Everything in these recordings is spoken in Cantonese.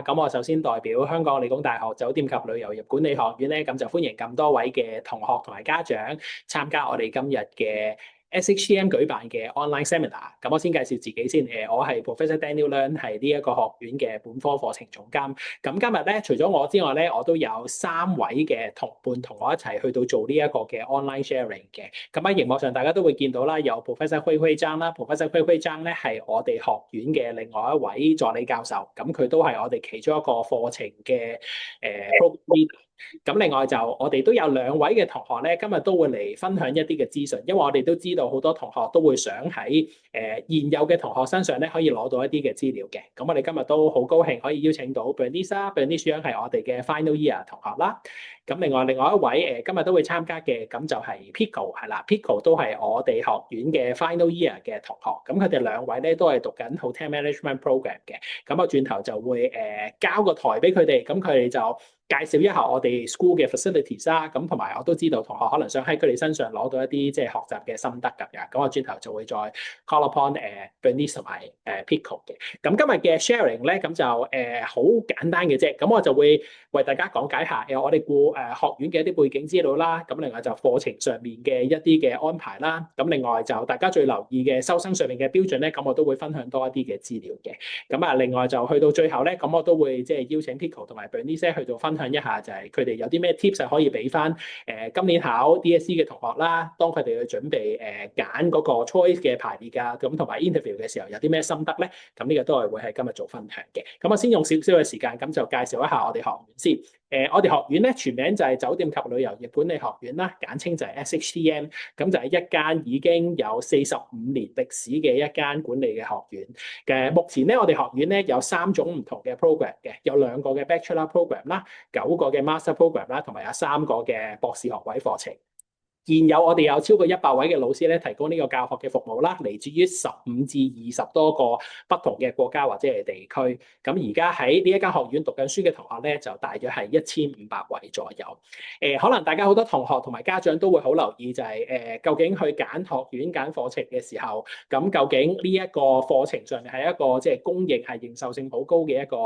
咁我首先代表香港理工大學酒店及旅遊業管理學院咧，咁就歡迎咁多位嘅同學同埋家長參加我哋今日嘅 SHTM 舉辦嘅 online seminar。咁我先介紹自己先，我係 Professor Daniel Leung，係呢一個學院嘅本科課程總監。咁今日咧，除咗我之外咧，我都有3位嘅同伴同我一齊去到做呢一個嘅 online sharing 嘅。咁喺熒幕上大家都會見到啦，有 Professor 輝輝張啦，Professor 輝輝張咧係我哋學院嘅另外一位助理教授，咁佢都係我哋其中一個課程嘅program leader。咁另外就我哋都有2位嘅同學咧，今日都會嚟分享一啲嘅資訊，因為我哋都知道好多同學都會想喺現有嘅同學身上咧可以攞到一啲嘅資料嘅。咁我哋今日都好高興可以邀請到 Bernice 楊係我哋嘅 final year 同學啦。咁另外一位今日都會參加嘅，咁就係 Pico 係啦，Pico 都係我哋學院嘅 final year 嘅同學。咁佢哋2位咧都係讀緊 hotel management program 嘅。咁我轉頭就會交個台俾佢哋，咁佢哋就介紹一下我哋 school 嘅 facilities 啦。咁同埋我都知道同學可能想喺佢哋身上攞到一啲即係學習嘅心得咁樣。咁我轉頭就會再 call upon Bernice 同埋Pico 嘅。咁今日嘅 sharing 咧，咁就好簡單嘅啫。咁我就會為大家講解下我哋學院嘅一啲背景資料啦。咁另外就課程上面嘅一啲嘅安排啦。咁另外就大家最留意嘅收生上面嘅標準咧，咁我都會分享多一啲嘅資料嘅。咁啊，另外就去到最後咧，咁我都會即係邀請 Pico 同埋 Bernice 去到分享一下，就係佢哋有啲咩 tips 係可以俾翻今年考 DSE 嘅同學啦，當佢哋去準備揀嗰個 choice 嘅排列啊，咁同埋 interview 嘅時候有啲咩心得咧？咁呢個都係會喺今日做分享嘅。咁我先用少少嘅時間，咁就介紹一下我哋學院先。我哋學院咧全名就係酒店及旅遊業管理學院啦，簡稱就係 SHTM。咁就係一間已經有45年歷史嘅一間管理嘅學院。目前咧，我哋學院咧有3種唔同嘅 program 嘅，有2個嘅 Bachelor program 啦，9個嘅 Master program 啦，同埋有3個嘅博士學位課程。現有我哋有超過100位嘅老師咧，提供呢個教學嘅服務啦，嚟自於15至20多個不同嘅國家或者係地區。咁而家喺呢一間學院讀緊書嘅同學咧，就大約係1500位左右。可能大家好多同學同埋家長都會好留意，就係究竟去揀學院揀課程嘅時候，咁究竟呢一個課程上面係一個即係公認係認受性好高嘅一個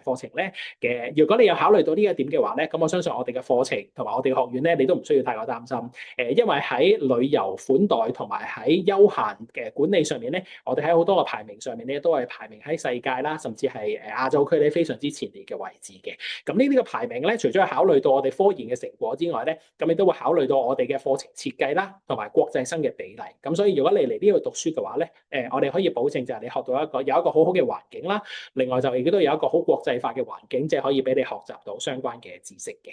課程咧嘅。如果你有考慮到呢一點嘅話咧，咁我相信我哋嘅課程同埋我哋學院咧，你都唔需要太過擔心。因為喺旅遊款待同埋喺休閒嘅管理上面咧，我哋喺好多個排名上面咧，都係排名喺世界啦，甚至係亞洲區咧非常之前列嘅位置嘅。咁呢啲嘅排名咧，除咗係考慮到我哋科研嘅成果之外咧，咁亦都會考慮到我哋嘅課程設計啦，同埋國際生嘅比例。咁所以如果你嚟呢度讀書嘅話咧，我哋可以保證就係你學到有一個好好嘅環境啦。另外就亦都有一個好國際化嘅環境，即係可以俾你學習到相關嘅知識嘅。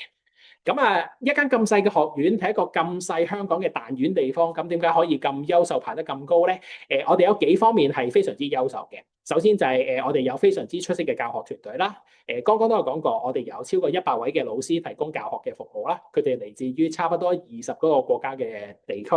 咁一間咁細嘅學院，喺一個咁細香港嘅彈丸地方，咁點解可以咁優秀排得咁高咧？我哋有幾方面係非常之優秀嘅。首先就係我哋有非常之出色嘅教學團隊啦。剛剛都有講過，我哋有超過100位嘅老師提供教學嘅服務啦。佢哋嚟自於差不多20個國家嘅地區。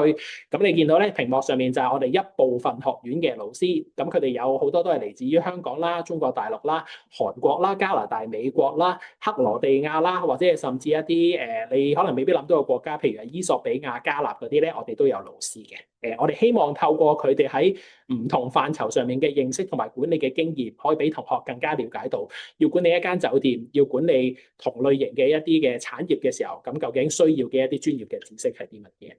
咁你見到咧，屏幕上面就係我哋一部分學院嘅老師。咁佢哋有好多都係嚟自於香港啦、中國大陸啦、韓國啦、加拿大、美國啦、克羅地亞啦，或者係甚至一啲你可能未必諗到嘅國家，譬如係伊索比亞、加納嗰啲咧，我哋都有老師嘅。我哋希望透過佢哋喺唔同範疇上面嘅認識同埋管理嘅經驗，可以俾同學更加了解到，要管理一間酒店，要管理同類型嘅一啲嘅產業嘅時候，咁究竟需要嘅一啲專業嘅知識係啲乜嘢？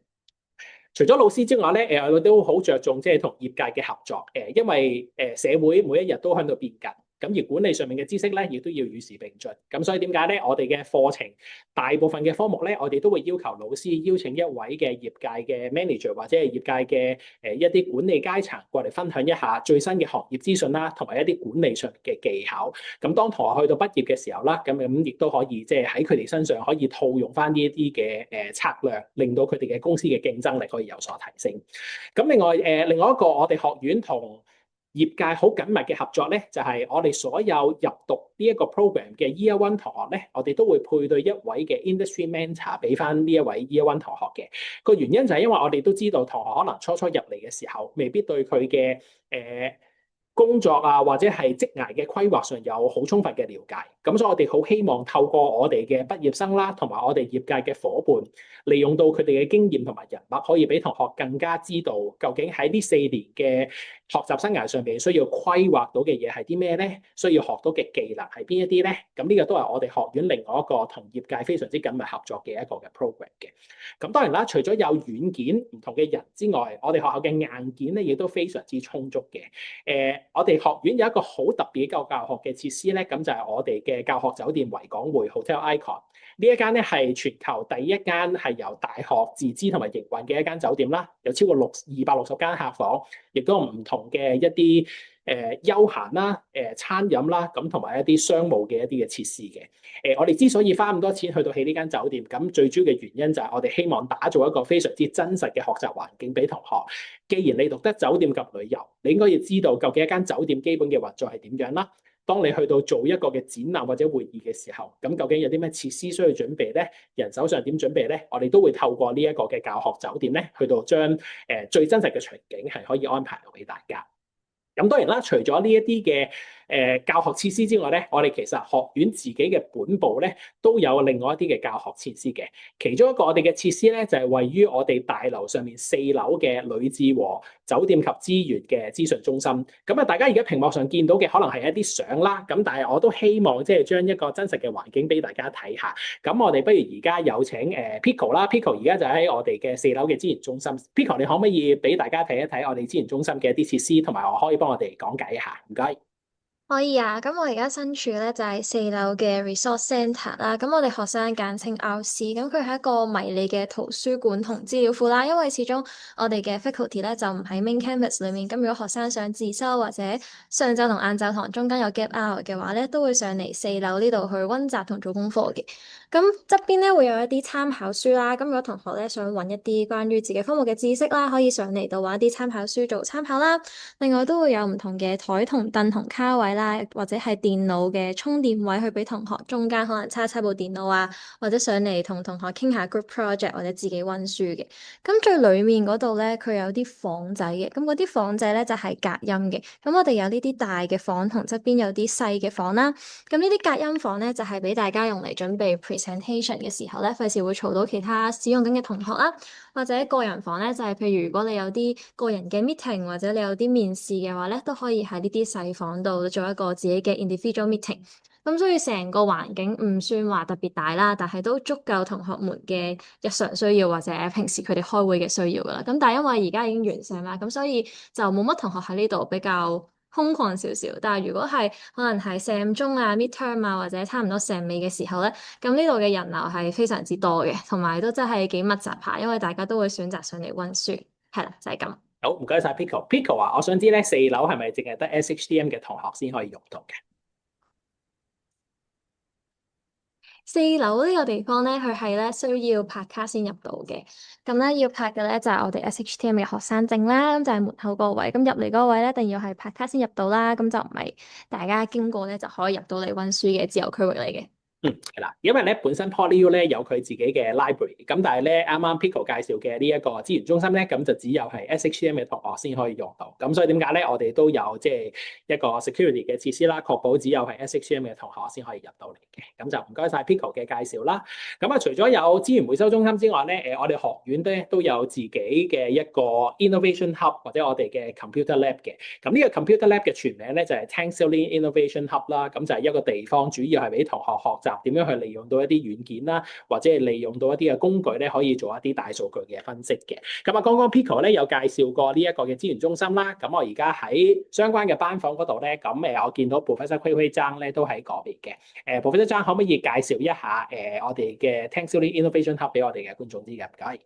除咗老師之外咧，我都好着重即係同業界嘅合作。因為社會每一日都喺度變緊。咁而管理上面嘅知識咧，亦都要與時並進。咁所以點解咧？我哋嘅課程大部分嘅科目咧，我哋都會要求老師邀請一位嘅業界嘅 manager 或者係業界嘅一啲管理階層過嚟分享一下最新嘅行業資訊啦，同埋一啲管理上嘅技巧。咁當同學去到畢業嘅時候啦，咁亦都可以即係喺佢哋身上可以套用翻呢一啲嘅策略，令到佢哋嘅公司嘅競爭力可以有所提升。咁另外一個我哋學院同業界好緊密嘅合作咧，就係我哋所有入讀呢一個 program 嘅 Year One 同學咧，我哋都會配對一位嘅 industry mentor 俾翻呢一位 Year One 同學嘅。個原因就係因為我哋都知道同學可能初入嚟嘅時候，未必對佢嘅工作啊或者係職涯嘅規劃上有好充分嘅了解。咁所以我哋好希望透過我哋嘅畢業生啦，同埋我哋業界嘅伙伴，利用到佢哋嘅經驗同埋人脈，可以俾同學更加知道究竟喺呢4年嘅學習生涯上邊需要規劃到嘅嘢係啲咩咧？需要學到嘅技能係邊一啲咧？咁呢個都係我哋學院另外一個同業界非常之緊密合作嘅一個嘅 program 嘅。咁當然啦，除咗有軟件唔同嘅人之外，我哋學校嘅硬件咧亦都非常之充足嘅。我哋學院有一個好特別嘅教學嘅設施咧，咁就係我哋嘅教學酒店維港匯 Hotel Icon。呢一間咧係全球第一間係由大學自資同埋營運嘅一間酒店啦，有超過260間客房，亦都有唔同嘅一啲休閒啦、餐飲啦，咁同埋一啲商務嘅一啲嘅設施嘅。我哋之所以花咁多錢去到起呢間酒店，咁最主要嘅原因就係我哋希望打造一個非常之真實嘅學習環境俾同學。既然你讀得酒店及旅遊，你應該要知道究竟一間酒店基本嘅運作係點樣啦。當你去到做一個嘅展覽或者會議嘅時候，咁究竟有啲咩設施需要準備咧？人手上點準備咧？我哋都會透過呢一個嘅教學酒店咧，去到將最真實嘅場景係可以安排到俾大家。咁當然啦，除咗呢一啲嘅教學設施之外咧，我哋其實學院自己嘅本部咧都有另外一啲嘅教學設施嘅。其中一個我哋嘅設施咧就係位於我哋大樓上面4樓嘅呂志和酒店及資源嘅資訊中心。咁啊，大家而家屏幕上見到嘅可能係一啲相啦，咁但係我都希望即係將一個真實嘅環境俾大家睇下。咁我哋不如而家有請Pico 啦，Pico 而家就喺我哋嘅4樓嘅資源中心。Pico， 你可唔可以俾大家睇一睇我哋資源中心嘅一啲設施，同埋我可以幫我哋講解一下？唔該。可以啊，咁我而家身處咧就係4樓嘅 Resource Centre 啦，咁我哋學生簡稱 RC，咁佢係一個迷你嘅圖書館同資料庫啦。因為始終我哋嘅 faculty 咧就唔喺 main campus 裏面，咁如果學生想自修或者上晝同晏晝堂中間有 gap hour 嘅話咧，都會上嚟4樓呢度去溫習同做功課嘅。咁側邊咧會有一啲參考書啦，咁如果同學咧想揾一啲關於自己科目嘅知識啦，可以上嚟度揾一啲參考書做參考啦。另外都會有唔同嘅台同凳同卡位啦，或者係電腦嘅充電位去俾同學中間可能插部電腦啊，或者上嚟同同學傾下 group project 或者自己溫書嘅。咁最裡面嗰度咧，佢有啲房仔嘅，咁嗰啲房仔咧就係隔音嘅。咁我哋有呢啲大嘅房同側邊有啲細嘅房啦。咁呢啲隔音房咧就係俾大家用嚟準備 presentation 嘅時候咧，費事會嘈到其他使用緊嘅同學啦。或者個人房咧，就係譬如如果你有啲個人嘅 meeting 或者你有啲面試嘅話咧，都可以喺呢啲細房度做一個自己嘅 individual meeting。咁所以成個環境唔算話特別大啦，但係都足夠同學們嘅日常需要或者平時佢哋開會嘅需要噶啦。咁但係因為而家已經完成啦，咁所以就冇乜同學喺呢度，比較空曠少少。但係如果係可能係 Sem 中啊、midterm 啊或者差唔多 Sem 尾嘅時候咧，咁呢度嘅人流係非常之多嘅，同埋都真係幾密集下，因為大家都會選擇上嚟溫書。係啦，就係咁。好，唔該晒 Pico。Pico 啊，我想知咧4樓係咪淨係得 SHTM 嘅同學先可以用到嘅？4樓呢個地方咧，佢係咧需要拍卡先入到嘅。咁咧要拍嘅咧就係我哋 SHTM 嘅學生證啦，咁就係門口個位。咁入嚟嗰位咧，一定要係拍卡先入到啦。咁就唔係大家經過咧就可以入到嚟溫書嘅自由區域嚟嘅。係啦，因為咧本身 PolyU 咧有佢自己嘅 library，咁但係咧啱啱 Pico 介紹嘅呢一個資源中心咧，咁就只有係 SHTM 嘅同學先可以用到。咁所以點解咧？我哋都有即係一個 security 嘅設施啦，確保只有係 SHTM 嘅同學先可以入到嚟嘅。咁就唔該晒 Pico 嘅介紹啦。咁啊，除咗有資源回收中心之外咧，我哋學院咧都有自己嘅一個 innovation hub 或者我哋嘅 computer lab 嘅。咁呢個 computer lab 嘅全名咧就係 TanxuLin Innovation Hub 啦。咁就係一個地方，主要係俾同學學習點樣去利用到一啲軟件啦，或者係利用到一啲嘅工具咧，可以做一啲大數據嘅分析嘅。咁啊，剛剛 Pico 咧有介紹過呢一個嘅資源中心啦。咁我而家喺相關嘅班房嗰度咧，咁我見到 Professor Hui Hui Zhang 咧都喺嗰邊嘅。Professor Zhang 可唔可以介紹一下我哋嘅 TanxuLin Innovation Hub 俾我哋嘅觀眾知嘅？唔該。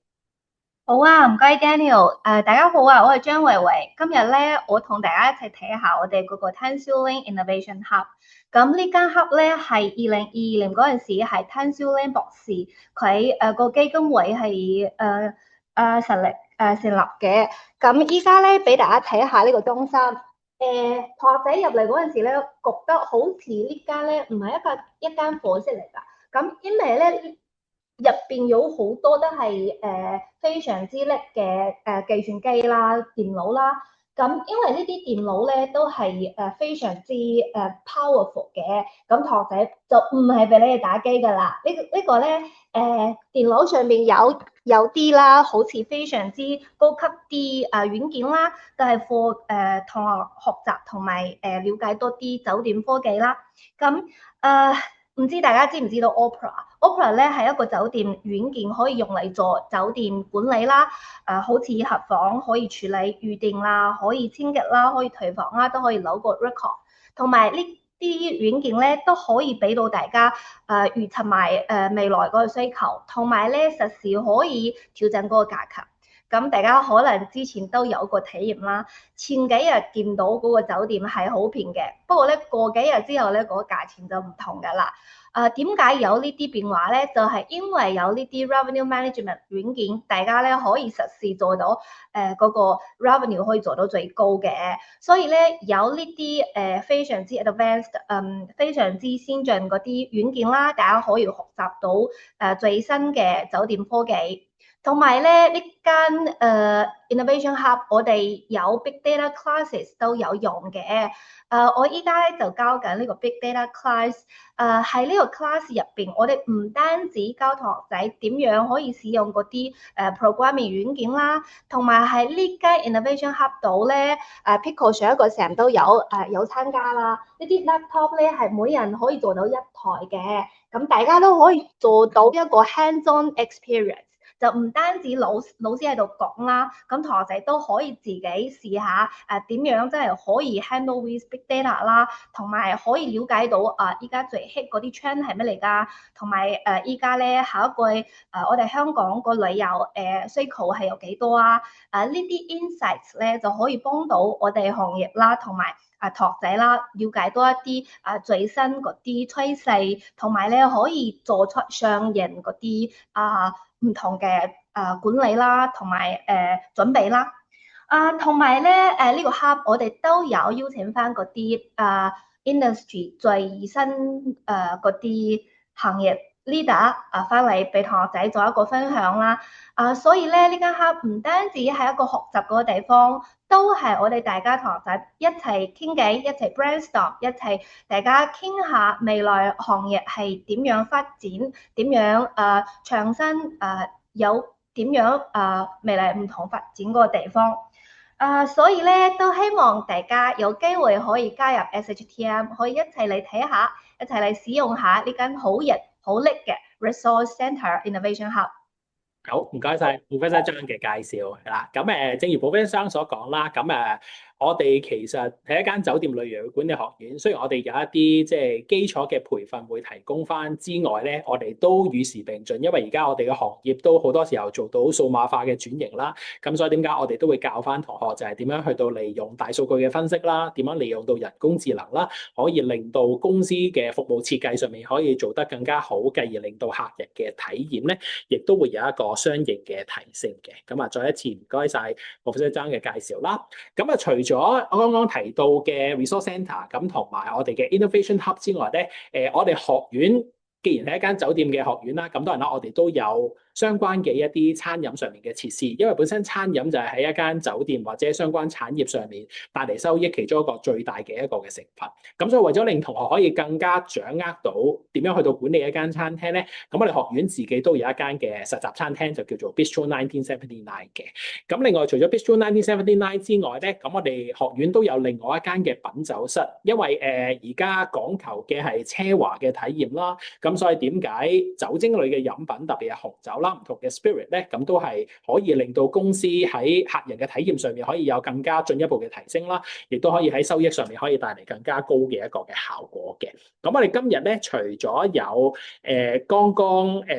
好啊，唔該 Daniel。大家好啊，我係張維維。今日咧，我同大家一齊睇下我哋嗰個 TanxuLin Innovation Hub。咁呢間 hub 咧係2022年嗰陣時係 TanxuLin 博士佢個基金會係成立嘅。咁依家咧俾大家睇下呢個中心。同學仔入嚟嗰陣時咧，覺得好似呢間咧唔係一間課室嚟㗎。咁因為咧，入邊有好多都係非常之叻嘅計算機啦、電腦啦。咁因為呢啲電腦咧都係非常之powerful 嘅，咁同學仔就唔係俾你哋打機㗎啦。呢個咧電腦上面有啲啦，好似非常之高級啲軟件啦，就係 for 同學學習同埋了解多啲酒店科技啦。咁唔知大家知唔知道 Opera 咧係一個酒店軟件，可以用嚟做酒店管理啦。好似客房可以處理預訂啦，可以清潔啦，可以退房啦，都可以攞個 record。同埋呢啲軟件咧都可以俾到大家預測埋未來嗰個需求，同埋咧實時可以調整嗰個價格。咁大家可能之前都有個體驗啦，前幾日見到嗰個酒店係好平嘅，不過咧過幾日之後咧嗰個價錢就唔同㗎啦。點解有呢啲變化咧？就係因為有呢啲 revenue management 軟件，大家咧可以實時做到嗰個 revenue 可以做到最高嘅，所以咧有呢啲非常之 advanced 非常之先進嗰啲軟件啦，大家可以學習到最新嘅酒店科技。同埋咧呢間Innovation Hub，我哋有 Big Data Classes 都有用嘅。我依家咧就教緊呢個 Big Data Class。喺呢個 class 入邊，我哋唔單止教同學仔點樣可以使用嗰啲programming 軟件啦，同埋喺呢間 Innovation Hub 度咧，Pico 上一個成都有參加啦。呢啲 laptop 咧係每人可以做到一台嘅，咁大家都可以做到一個 hands-on experience。就唔單止老師喺度講啦，咁同學仔都可以自己試下點樣真係可以 handle with big data 啦，同埋可以了解到依家最 hit 嗰啲 trend 係乜嚟㗎，同埋依家咧下一季我哋香港個旅遊需求係有幾多啊？呢啲 insights 咧就可以幫到我哋行業啦，同埋同學仔啦，了解多一啲最新嗰啲趨勢，同埋咧可以做出相應嗰啲唔同嘅管理啦，同埋準備啦。同埋咧呢個 hub 我哋都有邀請翻嗰啲industry 最新嗰啲行業 leader 翻嚟俾同學仔做一個分享啦。所以咧呢間 hub 唔單止係一個學習嗰個地方，都係我哋大家同學仔一齊傾偈，一齊 brainstorm， 一齊大家傾下未來行業係點樣發展，點樣創新有點樣未來唔同發展嗰個地方。所以咧都希望大家有機會可以加入 SHTM， 可以一齊嚟睇下，一齊嚟使用下呢間好叻嘅 Resource Centre Innovation Hub。好，唔該晒 Professor 張嘅介紹係啦。咁正如 Professor 所講啦，咁我哋其實係一間酒店旅遊管理學院，雖然我哋有一啲即係基礎嘅培訓會提供翻之外咧，我哋都與時並進，因為而家我哋嘅行業都好多時候做到數碼化嘅轉型啦。咁所以點解我哋都會教翻同學就係點樣去到利用大數據嘅分析啦，點樣利用到人工智能啦，可以令到公司嘅服務設計上面可以做得更加好，繼而令到客人嘅體驗咧，亦都會有一個相應嘅提升嘅。咁再一次唔該晒 Professor 張嘅介紹啦。咁除咗我剛剛提到嘅 resource centre 咁同埋我哋嘅 innovation hub 之外咧，我哋學院既然係一間酒店嘅學院啦，咁當然啦，我哋都有相關嘅一啲餐飲上面嘅設施，因為本身餐飲就係喺一間酒店或者相關產業上面帶嚟收益其中一個最大嘅一個嘅成分。咁所以為咗令同學可以更加掌握到點樣去到管理一間餐廳咧，咁我哋學院自己都有一間嘅實習餐廳，就叫做 Bistro 1979嘅。咁另外除咗 Bistro 1979之外咧，咁我哋學院都有另外一間嘅品酒室，因為而家講求嘅係奢華嘅體驗啦，咁所以點解酒精類嘅飲品特別係紅酒啦，唔同嘅 spirit 咧，咁都係可以令到公司喺客人嘅體驗上面可以有更加進一步嘅提升啦，亦都可以喺收益上面可以帶嚟更加高嘅一個嘅效果嘅。咁我哋今日咧，除咗有剛剛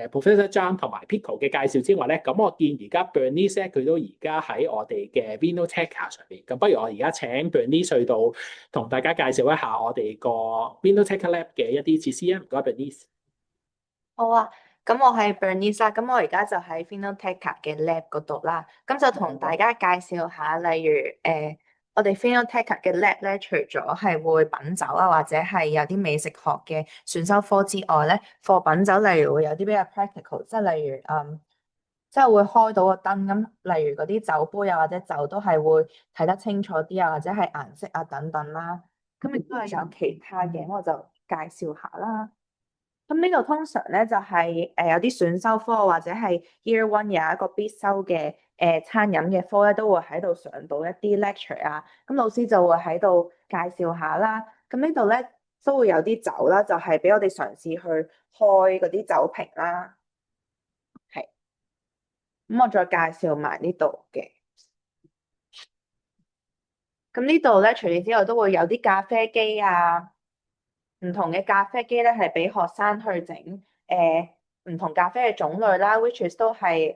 Professor Zhang 同埋 Pico 嘅介紹之外咧，咁我見而家 Bernice 佢都而家喺我哋嘅 Vinoteca 上面，咁不如我而家請 Bernice 去到同大家介紹一下我哋個 Vinoteca Lab 嘅一啲設施啊。唔該 Bernice。好啊，咁我係 Bernice 啦，咁我而家就喺 Vinoteca 嘅 lab 嗰度啦，咁就同大家介紹下，例如我哋 Vinoteca 嘅 lab 咧，除咗係會品酒啊，或者係有啲美食學嘅選修科之外咧，課品酒例如會有啲比較 practical，即係例如即係會開到個燈咁，例如嗰啲酒杯啊或者酒都係會睇得清楚啲啊，或者係顏色啊等等啦。咁亦都係有其他嘅，咁我就介紹下啦。咁呢度通常咧就係有啲選修科或者係 Year One 有一個必修嘅餐飲嘅科咧，都會喺度上到一啲 lecture 啊。咁老師就會喺度介紹下啦。咁呢度咧都會有啲酒啦，就係俾我哋嘗試去開嗰啲酒瓶啦。係。咁我再介紹埋呢度嘅。咁呢度咧，除此之外都會有啲咖啡機啊。唔同嘅咖啡機咧，係俾學生去整唔同咖啡嘅種類啦，which is 都係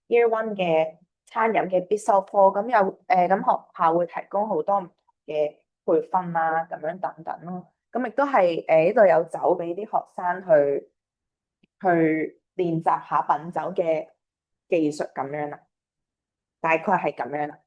Year One 嘅餐飲嘅必修科。咁咁學校會提供好多唔同嘅培訓啊，咁樣等等咯。咁亦都係呢度有酒俾啲學生去練習下品酒嘅技術咁樣啦，大概係咁樣啦。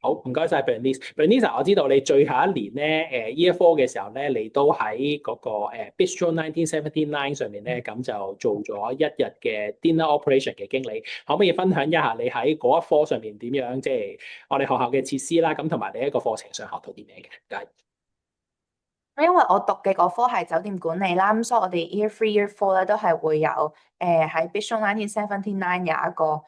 好，唔該晒 Bernice。Bernice，我知道你最後一年咧，Year 4嘅時候咧，你都喺嗰個Bistro 1979上面咧，咁就做咗一日嘅 dinner operation 嘅經理。可唔可以分享一下你喺嗰一科上面點樣，即係我哋學校嘅設施啦，咁同埋你一個課程上學到啲咩嘅？唔該。因為我讀嘅嗰科係酒店管理啦，咁所以我哋 Year 3、Year 4咧都係會有喺 Bistro 1979有一個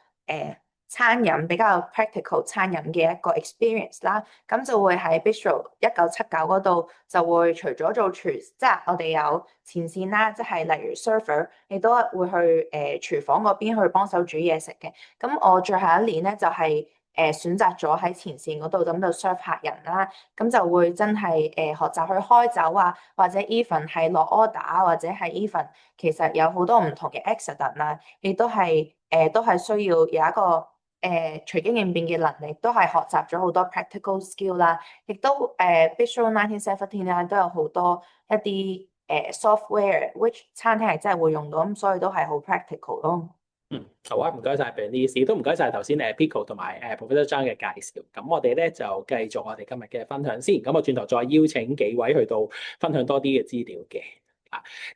餐飲比較 practical 餐飲嘅一個 experience 啦，咁就會喺 Bistro 1979嗰度就會除咗做廚，即係我哋有前線啦，即係例如 server，亦都會去廚房嗰邊去幫手煮嘢食嘅。咁我最後一年咧就係選擇咗喺前線嗰度咁就 serve 客人啦，咁就會真係學習去開酒啊，或者 even 係落 order 啊，或者係 even 其實有好多唔同嘅 accident 啊，亦都係都係需要有一個隨機應變嘅能力，都係學習咗好多 practical skill 啦，亦都Bistro 1979咧都有好多一啲software，which 餐廳係真係會用到，咁所以都係好 practical 咯。好啊，唔該晒 Bernice，都唔該晒頭先Pico 同埋Professor Zhang 嘅介紹。咁我哋咧就繼續我哋今日嘅分享先。咁我轉頭再邀請幾位去到分享多啲嘅資料嘅。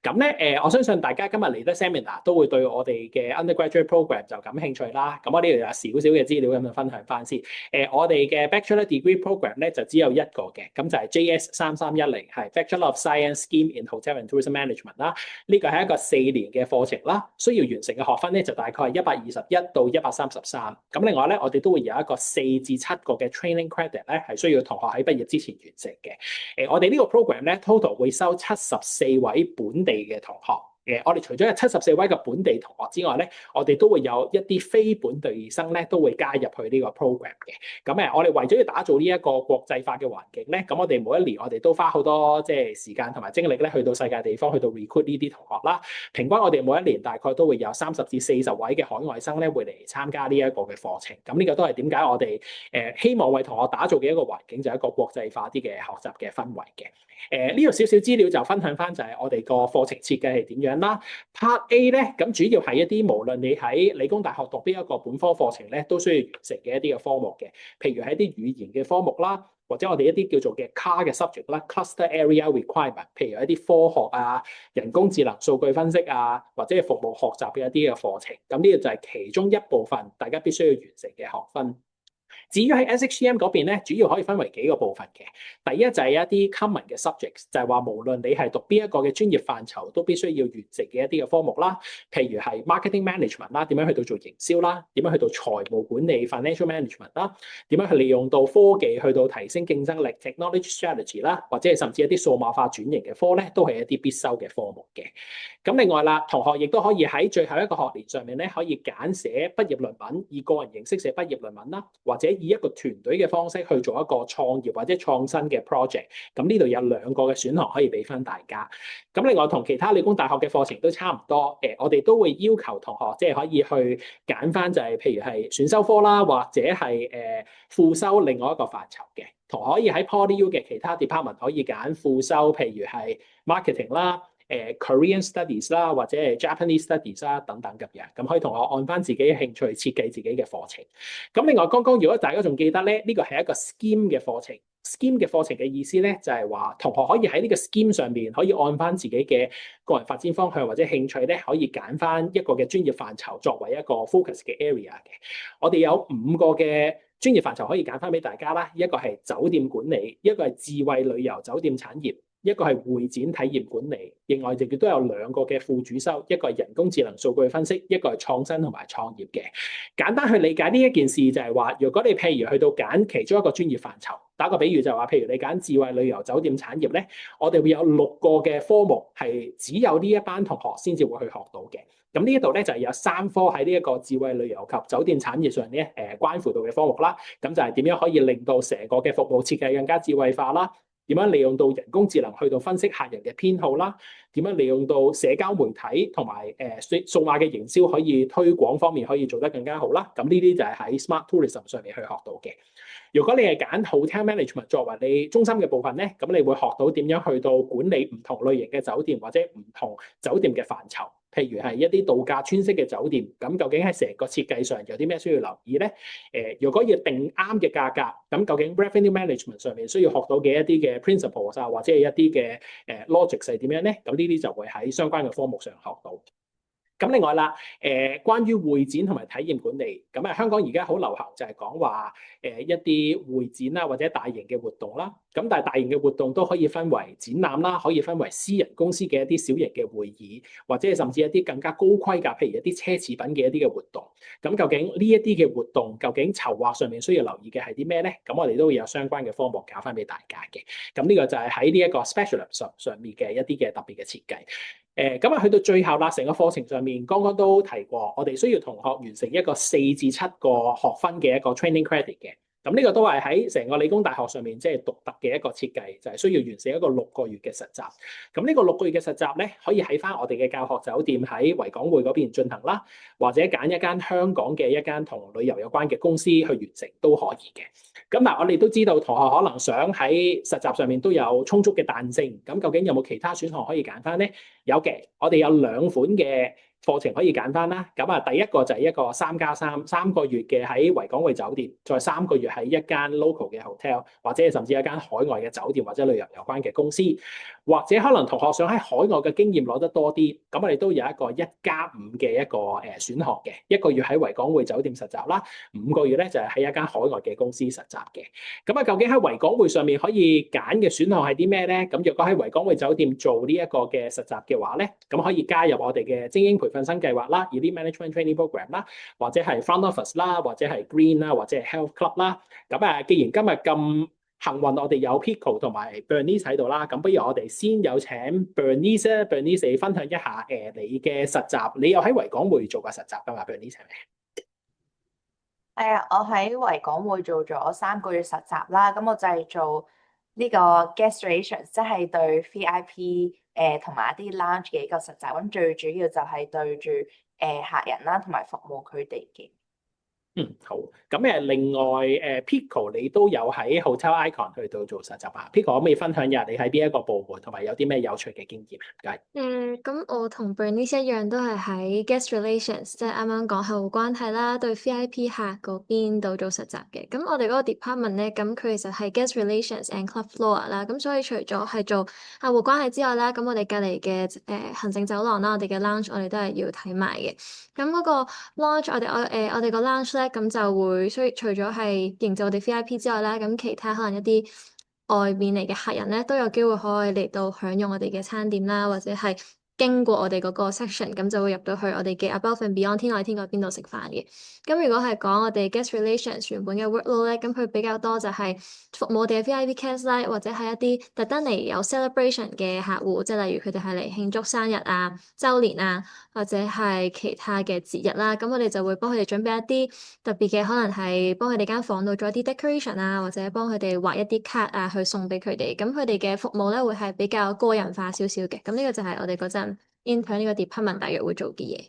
咁咧我相信大家今日嚟得 seminar 都會對我哋嘅 undergraduate program 就感興趣啦。咁我呢度有少少嘅資料咁就分享翻先。我哋嘅 bachelor degree program 咧就只有一個嘅，咁就係 JS3310，係 Bachelor of Science Scheme in Hotel and Tourism Management 啦。呢個係一個4年嘅課程啦，需要完成嘅學分咧就大概係121到133。咁另外咧，我哋都會有一個4至7個嘅 training credit 咧，係需要同學喺畢業之前完成嘅。我哋呢個 program 咧 total 會收74位本地嘅同學。我哋除咗有74位嘅本地同學之外咧，我哋都會有一啲非本地生咧都會加入去呢個 program 嘅。咁我哋為咗要打造呢一個國際化嘅環境咧，咁我哋每一年我哋都花好多即係時間同埋精力咧，去到世界地方去到 recruit 呢啲同學啦。平均我哋每一年大概都會有30至40位嘅海外生咧會嚟參加呢一個嘅課程。咁呢個都係點解我哋希望為同學打造嘅一個環境就係一個國際化啲嘅學習嘅氛圍嘅。呢度少少資料就分享翻就係我哋個課程設計係點樣啦。Part A 咧，咁主要係一啲無論你喺理工大學讀邊一個本科課程咧，都需要完成嘅一啲嘅科目嘅，譬如係一啲語言嘅科目啦，或者我哋一啲叫做嘅 CAR 嘅 subject 啦 ，Cluster Area Requirement，譬如一啲科學啊、人工智能、數據分析啊，或者係服務學習嘅一啲嘅課程。咁呢個就係其中一部分大家必須要完成嘅學分。至於喺 SHCM 嗰邊咧，主要可以分為幾個部分嘅。第一就係一啲 common 嘅 subjects，就係話無論你係讀邊一個嘅專業範疇，都必須要完成嘅一啲嘅科目啦。譬如係 marketing management 啦，點樣去到做營銷啦，點樣去到財務管理 financial management 啦，點樣去利用到科技去到提升競爭力 technology strategy 啦，或者係甚至一啲數碼化轉型嘅科咧，都係一啲必修嘅科目嘅。咁另外啦，同學亦都可以喺最後一個學年上面咧，可以揀寫畢業論文，以個人形式寫畢業論文啦，或者以一個團隊嘅方式去做一個創業或者創新嘅 project。咁呢度有2個嘅選項可以俾翻大家。咁另外同其他理工大學嘅課程都差唔多，我哋都會要求同學即係可以去揀翻就係譬如係選修科啦，或者係副修另外一個範疇嘅。同學可以喺 PolyU 嘅其他 department 可以揀副修，譬如係 marketing 啦。Korean Studies 啦，或者係 Japanese Studies 啦，等等咁樣，咁可以同學按翻自己嘅興趣設計自己嘅課程。咁另外，剛剛如果大家仲記得咧，呢個係一個 SCHEME 嘅課程， scheme 嘅課程嘅意思咧，就係話同學可以喺呢個 scheme 上面可以按翻自己嘅個人發展方向或者興趣咧，可以揀翻一個嘅專業範疇作為一個 focus 嘅 area 嘅。我哋有5個嘅專業範疇可以揀翻俾大家啦，一個係酒店管理，一個係智慧旅遊酒店產業，一個係會展體驗管理，另外亦都有2個嘅副主修，一個係人工智能數據分析，一個係創新同埋創業嘅。簡單去理解呢一件事就係話，如果你譬如去到揀其中一個專業範疇，打個比喻就係話，譬如你揀智慧旅遊酒店產業咧，我哋會有6個嘅科目係只有呢一班同學先至會去學到嘅。咁呢一度咧就係有3科喺呢一個智慧旅遊及酒店產業上咧關乎到嘅科目啦。咁就係點樣可以令到成個嘅服務設計更加智慧化啦？點樣利用到人工智能去到分析客人嘅偏好啦？點樣利用到社交媒體同埋數碼嘅營銷可以推廣方面可以做得更加好啦？咁呢啲就係喺 Smart Tourism 上面去學到嘅。如果你係揀 Hotel Management 作為你中心嘅部分咧，咁你會學到點樣去到管理唔同類型嘅酒店或者唔同酒店嘅範疇。譬如係一啲度假村式嘅酒店，咁究竟喺成個設計上有啲咩需要留意咧？如果要定啱嘅價格，咁究竟 Revenue Management 上面需要學到嘅一啲嘅 Principles 啊，或者係一啲嘅Logic 係點樣咧？咁呢啲就會喺相關嘅科目上學到。咁另外啦，關於會展同埋體驗管理，咁香港而家好流行就係講話一啲會展啦或者大型嘅活動啦，咁但係大型嘅活動都可以分為展覽啦，可以分為私人公司嘅一啲小型嘅會議，或者係甚至一啲更加高規格，譬如一啲奢侈品嘅一啲嘅活動。咁究竟呢一啲嘅活動，究竟籌劃上面需要留意嘅係啲咩咧？咁我哋都會有相關嘅科目教翻俾大家嘅。咁呢個就係喺呢一個 specialism 上面嘅一啲嘅特別嘅設計。咁去到最後啦，成個課程上面剛剛都提過，我哋需要同學完成一個4至7個學分嘅一個 training credit 嘅。咁呢個都係喺成個理工大學上面即係獨特嘅一個設計，就係需要完成一個6個月嘅實習。咁呢個6個月嘅實習咧，可以喺翻我哋嘅教學酒店喺維港匯嗰邊進行啦，或者揀一間香港嘅一間同旅遊有關嘅公司去完成都可以嘅。咁嗱，我哋都知道同學可能想喺實習上面都有充足嘅彈性，咁究竟有冇其他選項可以揀翻咧？有嘅，我哋有2款嘅課程可以揀翻啦。咁第一個就係一個3+3個月嘅喺維港匯酒店，再3個月喺一間 local 嘅 hotel， 或者甚至一間海外嘅酒店或者旅遊有關嘅公司，或者可能同學想喺海外嘅經驗攞得多啲，咁我哋都有一個1+5嘅一個選項嘅，1個月喺維港匯酒店實習啦，5個月咧就係喺一間海外嘅公司實習嘅。咁究竟喺維港匯上面可以揀嘅選項係啲咩咧？咁若果喺維港匯酒店做呢一個嘅實習嘅話咧，咁可以加入我哋嘅精英培訓生計劃啦 ，Elite Management Training Program 啦，或者係 Front Office 啦，或者係 Green 啦，或者係 Health Club 啦。咁既然今日咁幸運，我哋有 Pico 同埋 Bernice 喺度啦，咁不如我哋先有請 Bernice 你分享一下你嘅實習，你又喺維港匯做過實習㗎嘛 ？Bernice 係咪？係啊，我喺維港匯做咗3個月實習啦，咁我就係做呢個 guest relations，即係對 VIP 同埋一啲 lounge 嘅一個實習，咁最主要就係對住客人啦，同埋服務佢哋嘅。好。咁另外Pico 你都有喺 Hotel Icon 去到做實習啊 ？Pico 可唔可以分享一下你喺邊一個部門，同埋有啲咩有趣嘅經驗？唔該。咁我同 Bernice 一樣，都係喺 guest relations，即係啱啱講客戶關係啦，對 VIP 客嗰邊度做實習嘅。咁我哋嗰個 department 咧，咁佢其實係 guest relations and club floor 啦。咁所以除咗係做客戶關係之外啦，咁我哋隔離嘅行政走廊啦，我哋嘅 lounge 我哋都係要睇埋嘅。咁嗰個 lounge 我哋個 lounge 咧，咁就會除咗係營造我哋 VIP 之外啦，咁其他可能一啲外面嚟嘅客人咧，都有機會可以嚟到享用我哋嘅餐點啦，或者係經過我哋嗰個 section， 咁就會入到去我哋嘅 Above and Beyond 天外天嗰邊度食飯嘅。咁如果係講我哋 guest relations 原本嘅 workload 咧，咁佢比較多就係服務我哋嘅 VIP guest 啦，或者係一啲特登嚟有 celebration 嘅客戶，即係例如佢哋係嚟慶祝生日啊、週年啊，或者係其他嘅節日啦。咁我哋就會幫佢哋準備一啲特別嘅，可能係幫佢哋間房度做一啲 decoration 啊，或者幫佢哋畫一啲卡啊，去送俾佢哋。咁佢哋嘅服務咧會係比較個人化少少嘅。咁呢個就係我哋嗰陣intern 呢個 department 大約會做嘅嘢。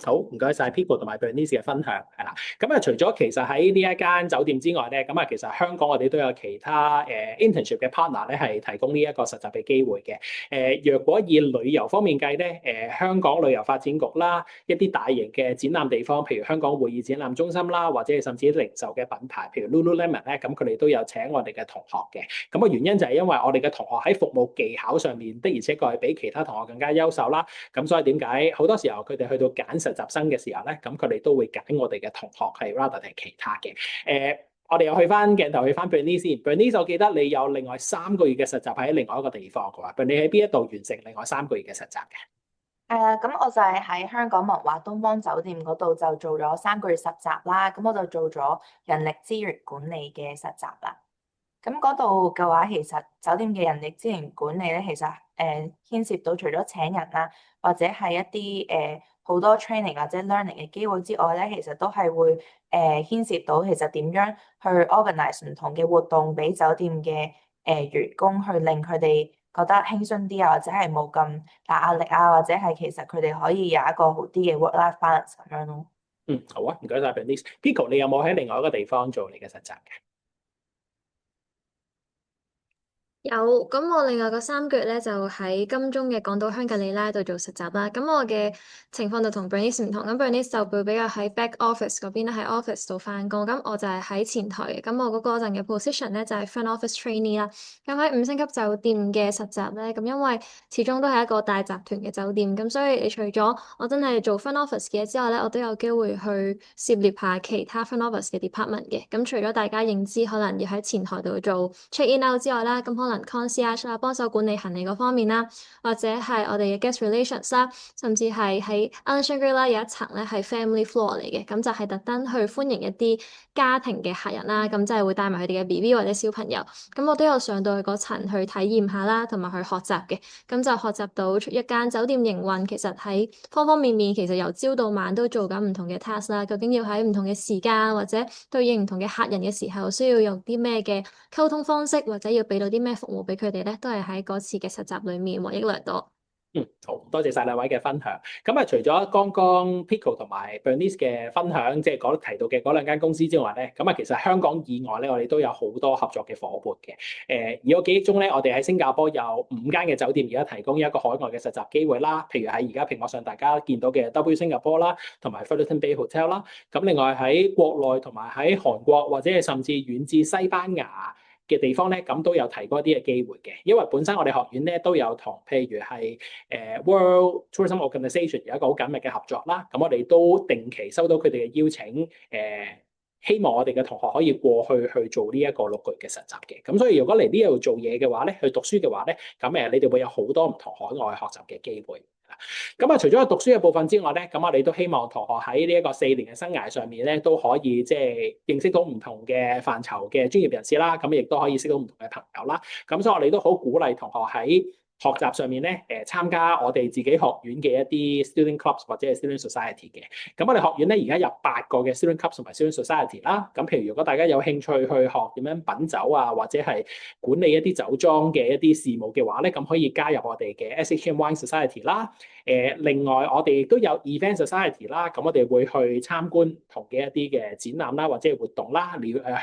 好，唔該晒 Pico 同埋 Bernice 嘅分享，係啦。咁啊，除咗其實喺呢一間酒店之外咧，咁啊，其實香港我哋都有其他internship 嘅 partner 咧，係提供呢一個實習嘅機會嘅。若果以旅遊方面計咧，香港旅遊發展局啦，一啲大型嘅展覽地方，譬如香港會議展覽中心啦，或者係甚至零售嘅品牌，譬如 Lululemon 咧，咁佢哋都有請我哋嘅同學嘅。咁個原因就係因為我哋嘅同學喺服務技巧上面的而且確係比其他同學更加優秀啦。咁所以點解好多時候佢哋去到揀實習生嘅時候咧，咁佢哋都會揀我哋嘅同學係 rather 係其他嘅。我哋又去翻鏡頭去翻 Bernice 先。Bernice 我記得你有另外3個月嘅實習喺另外一個地方嘅話，你喺邊一度完成另外3個月嘅實習嘅？咁我就係喺香港文華東方酒店嗰度就做咗3個月實習啦。咁我就做咗人力資源管理嘅實習啦。咁嗰度嘅話，其實酒店嘅人力資源管理咧，其實牽涉到除咗請人啦，或者係一啲好多 training 或者 learning 嘅機會之外咧，其實都係會牽涉到其實點樣去 organize 唔同嘅活動俾酒店嘅員工，去令佢哋覺得輕鬆啲啊，或者係冇咁大壓力啊，或者係其實佢哋可以有一個好啲嘅 work-life balance 咁樣咯。好啊，唔該晒 Bernice。Pico 你有冇喺另外一個地方做你嘅實習嘅？有，咁我另外嗰3個月咧就喺金鐘嘅港島香格里拉度做實習啦。咁我嘅情況就同 Bernice 唔同，咁 Bernice 就會比較喺 back office 嗰邊咧，喺 office 度返工。咁我就係喺前台嘅。咁我嗰陣嘅 position 咧就係 front office trainee 啦。咁喺5星級酒店嘅實習咧，咁因為始終都係一個大集團嘅酒店，咁所以你除咗我真係做 front office 嘅之外咧，我都有機會去涉獵下其他 front office 嘅 department 嘅。咁除咗大家認知可能要喺前台度做 check in out 之外啦，咁可能concierge 啦，幫手管理行李嗰方面啦，或者係我哋嘅 guest relations 啦，甚至係喺 Island Shangri-La 啦有一層咧係 family floor 嚟嘅，咁就係特登去歡迎一啲家庭嘅客人啦，咁即係會帶埋佢哋嘅 BB 或者小朋友，咁我都有上到去嗰層去體驗下啦，同埋去學習嘅，咁就學習到一間酒店營運其實喺方方面面，其實由朝到晚都做緊唔同嘅 task 啦，究竟要喺唔同嘅時間或者對應唔同嘅客人嘅時候，需要用啲咩嘅溝通方式，或者要俾到啲咩服務俾佢哋咧，都係喺嗰次嘅實習裏面獲益良多。好多謝晒兩位嘅分享。咁啊，除咗剛剛 Pico 同埋 Bernice 嘅分享，即係提到嘅嗰2間公司之外咧，咁啊，其實香港以外咧，我哋都有好多合作嘅夥伴嘅。而我記憶中咧，我哋喺新加坡有5間嘅酒店而家提供一個海外嘅實習機會啦。譬如喺而家屏幕上大家見到嘅 W 新加坡啦，同埋 Fullerton Bay Hotel 啦。咁另外喺國內同埋喺韓國或者係甚至遠至西班牙嘅地方咧，咁都有提供一啲嘅機會嘅，因為本身我哋學院咧都有同譬如係World Tourism Organization 有一個好緊密嘅合作啦，咁我哋都定期收到佢哋嘅邀請，希望我哋嘅同學可以過去做呢一個6個月嘅實習嘅，咁所以如果嚟呢度做嘢嘅話咧，去讀書嘅話咧，咁你哋會有好多唔同海外學習嘅機會。咁啊，除咗讀書嘅部分之外咧，咁我哋都希望同學喺呢一個4年嘅生涯上面咧，都可以即係認識到唔同嘅範疇嘅專業人士啦，咁亦都可以識到唔同嘅朋友啦。咁所以我哋都好鼓勵同學喺學習上面咧，參加我哋自己學院嘅一啲 student clubs 或者係 student society 嘅。咁我哋學院咧而家有8個嘅 student clubs 同埋 student society 啦。咁譬如如果大家有興趣去學點樣品酒啊，或者係管理一啲酒莊嘅一啲事務嘅話咧，咁可以加入我哋嘅 SHM Wine Society 啦。另外我哋都有 event society 啦。咁我哋會去參觀同嘅一啲嘅展覽啦，或者係活動啦，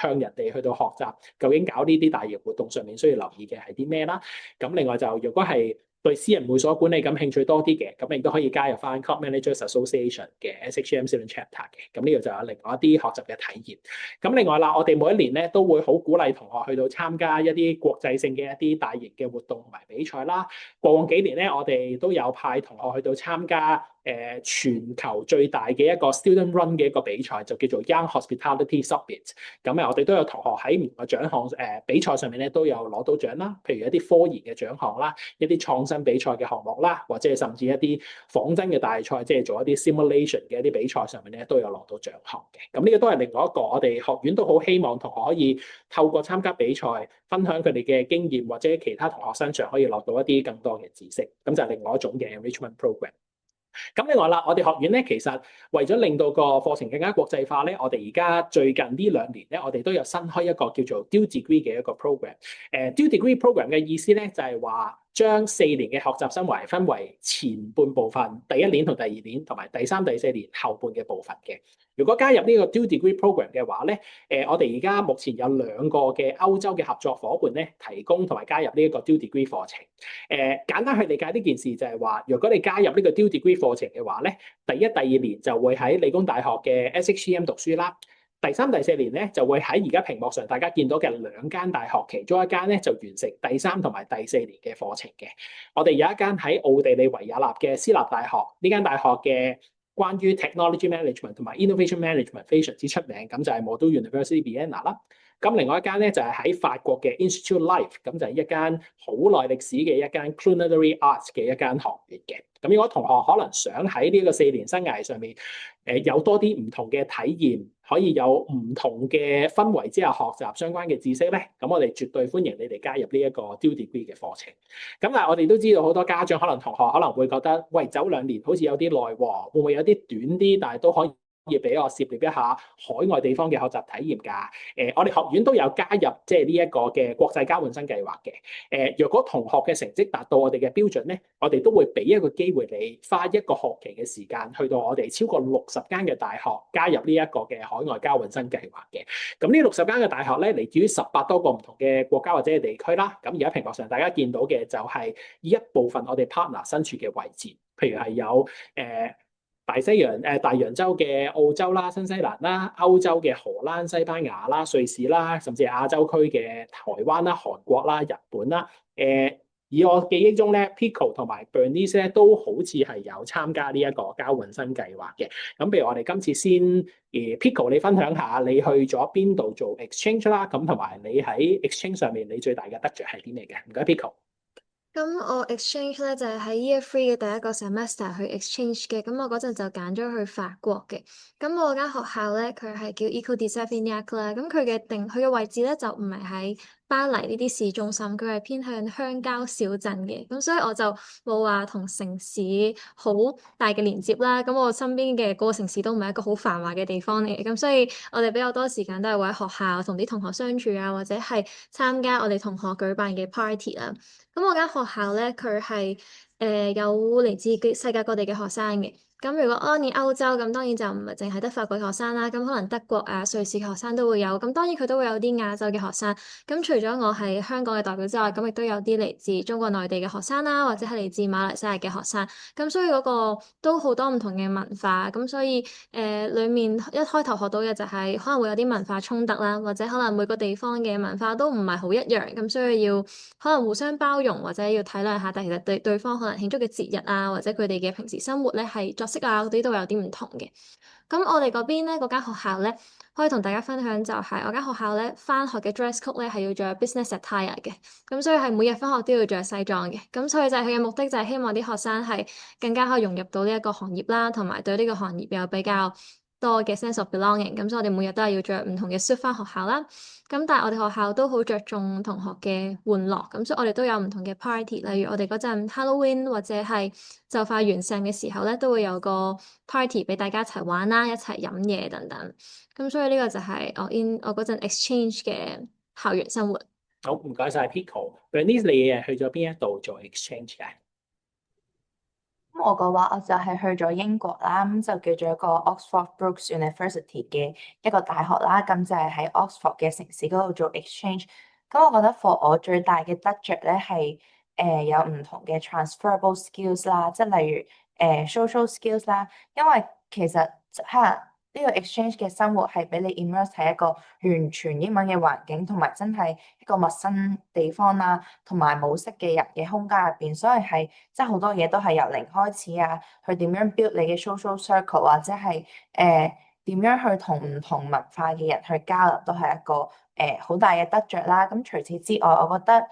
向人哋去到學習究竟搞呢啲大型活動上面需要留意嘅係啲咩啦。咁另外就如果係對私人會所管理感興趣多啲嘅，咁亦都可以加入翻 Club Managers Association 嘅 SHM Student Chapter 嘅。咁呢個就有另外一啲學習嘅體驗。咁另外啦，我哋每一年咧都會好鼓勵同學去到參加一啲國際性嘅一啲大型嘅活動同埋比賽啦。過往幾年咧，我哋都有派同學去到參加全球最大嘅一個 student run 嘅一個比賽，就叫做 Young Hospitality Summit。咁我哋都有同學喺唔同嘅獎項比賽上面咧都有攞到獎啦，譬如一啲科研嘅獎項啦，一啲創新比賽嘅項目啦，或者係甚至一啲仿真嘅大賽，即係做一啲 simulation 嘅一啲比賽上面咧都有攞到獎項嘅。咁呢個都係另外一個我哋學院都好希望同學可以透過參加比賽，分享佢哋嘅經驗，或者其他同學身上可以攞到一啲更多嘅知識。咁就係另外一種嘅 enrichment program。咁另外啦，我哋學院咧其實為咗令到個課程更加國際化咧，我哋而家最近呢2年咧，我哋都有新開一個叫做 Dual Degree 嘅一個 program。Dual Degree program 嘅意思咧就係話將4年嘅學習生涯分為前半部分，第1年同第2年，同埋第3、第4年後半嘅部分嘅。如果加入呢個 Dual Degree Program 嘅話咧，我哋而家目前有2個嘅歐洲嘅合作伙伴咧，提供同埋加入呢一個 Dual Degree 課程。簡單去理解呢件事就係話，如果你加入呢個 Dual Degree 課程嘅話咧，第1、第2年就會喺理工大學嘅 SHCM 讀書啦。第3、第4年咧就會喺而家屏幕上大家見到嘅2間大學，其中一間咧就完成第3同埋第4年嘅課程嘅。我哋有一間喺奧地利維也納嘅私立大學，呢間大學嘅關於 Technology Management 同埋 Innovation Management 非常之出名，咁就係 Model University Vienna 啦。咁另外一間咧就係喺法國嘅 Institute Life，咁就係一間好耐歷史嘅一間 Culinary Arts 嘅一間學院嘅。咁如果同學可能想喺呢個4年生涯上面，有多啲唔同嘅體驗，可以有唔同嘅氛圍之下學習相關嘅知識咧，咁我哋絕對歡迎你哋加入呢一個 Dual Degree 嘅課程。咁但係我哋都知道好多家長可能同學可能會覺得，喂，走2年好似有啲耐喎，會唔會有啲短啲，但係都可以俾我涉獵一下海外地方嘅學習體驗㗎？我哋學院都有加入即係呢一個嘅國際交換生計劃嘅。若果同學嘅成績達到我哋嘅標準咧，我哋都會俾一個機會你花1個學期嘅時間，去到我哋超過60間嘅大學加入呢一個嘅海外交換生計劃嘅。咁呢60間嘅大學咧，嚟自於18多個唔同嘅國家或者係地區啦。咁而家屏幕上大家見到嘅就係一部分我哋 partner 身處嘅位置，譬如係有大洋洲嘅澳洲啦、新西蘭啦、歐洲嘅荷蘭、西班牙啦、瑞士啦，甚至係亞洲區嘅台灣啦、韓國啦、日本啦。以我記憶中咧 Pico 同埋 Bernice 咧都好似係有參加呢一個交換生計劃嘅。咁譬如我哋今次先Pico 你分享下你去咗邊度做 exchange 啦，咁同埋你喺 exchange 上面你最大嘅得着係啲咩嘅？唔該 Pico。咁我 exchange 咧就係喺 Year 3嘅第1個 semester 去 exchange 嘅，咁我嗰陣就揀咗去法國嘅。咁我間學校咧佢係叫 École de Savignac 啦，咁佢嘅位置咧就唔係喺巴黎呢啲市中心，佢係偏向鄉郊小鎮嘅，咁所以我就冇話同城市好大嘅連接啦。咁我身邊嘅嗰個城市都唔係一個好繁華嘅地方嚟嘅，咁所以我哋比較多時間都係會喺學校同啲同學相處啊，或者係參加我哋同學舉辦嘅 party 啦。咁我間學校咧，佢係有嚟自世界各地嘅學生嘅。咁如果安年歐洲咁，當然就唔係淨係得法國嘅學生啦。咁可能德國啊、瑞士嘅學生都會有。咁當然佢都會有啲亞洲嘅學生。咁除咗我係香港嘅代表之外，咁亦都有啲嚟自中國內地嘅學生啦，或者係嚟自馬來西亞嘅學生。咁所以嗰個都好多唔同嘅文化。咁所以裡面一開頭學到嘅就係可能會有啲文化衝突啦，或者可能每個地方嘅文化都唔係好一樣。咁所以要可能互相包容或者要體諒下，但其實對方可能慶祝嘅節日啊，或者佢哋嘅平時生活咧係作息啊嗰啲都有啲唔同嘅。咁我哋嗰邊咧嗰間學校咧，可以同大家分享就係我間學校咧返學嘅 dress code 咧係要着 business attire 嘅，咁所以係每日返學都要着西裝嘅。咁所以就係佢嘅目的就係希望啲學生係更加可以融入到呢一個行業啦，同埋對呢個行業有比較多嘅 sense of belonging。咁所以我哋每日都係要着唔同嘅 suit 返學校啦。咁但係我哋學校都好着重同學嘅玩樂，咁所以我哋都有唔同嘅 party，例如我哋嗰陣 Halloween 或者係就快完 sem 嘅時候咧，都會有個 party 俾大家一齊玩啦，一齊飲嘢等等。咁所以呢個就係我嗰陣 exchange 嘅校園生活。好，唔該晒 Pico。Bernice 你去咗邊一度做 exchange 嘅？咁我嘅話，我就係去咗英國啦，咁就叫做一個 Oxford Brookes University 嘅一個大學啦，咁就係喺 Oxford 嘅城市嗰度做 exchange。咁我覺得 for 我最大嘅得着咧係有唔同嘅 transferable skills 啦，即係例如social skills 啦，因為其實呢個 exchange 嘅生活係俾你 immerse 喺一個完全英文嘅環境，同埋真係一個陌生地方啦，同埋冇識嘅人嘅空間入邊，所以係即係好多嘢都係由零開始啊，去點樣 build 你嘅 social circle，或者係點樣去同唔同文化嘅人去交流，都係一個好大嘅得着啦。咁除此之外，我覺得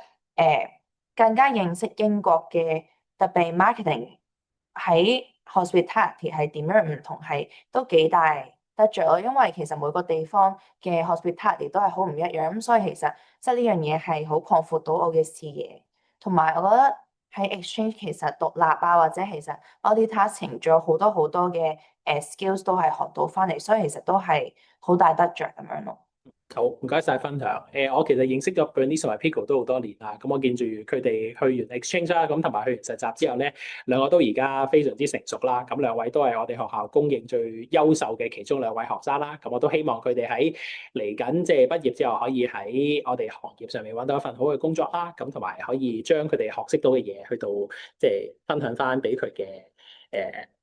更加認識英國嘅特別 marketing 喺 hospitality 係點樣唔同，係都幾大得着咯。因為其實每個地方嘅 hospitality 都係好唔一樣，咁所以其實即係呢樣嘢係好擴闊到我嘅視野。同埋我覺得喺 exchange 其實獨立啊，或者其實 multi-tasking 仲有好多好多嘅skills 都係學到翻嚟，所以其實都係好大得着咁樣咯。好，唔該晒分享。我其實認識咗 Bernice 同埋 Pico 都好多年啦。咁我見住佢哋去完 exchange 啦，咁同埋去完實習之後咧，兩個都而家非常之成熟啦。咁兩位都係我哋學校公認最優秀嘅其中兩位學生啦。咁我都希望佢哋喺嚟緊即係畢業之後，可以喺我哋行業上面揾到一份好嘅工作啦。咁同埋可以將佢哋學識到嘅嘢去到即係分享翻俾佢嘅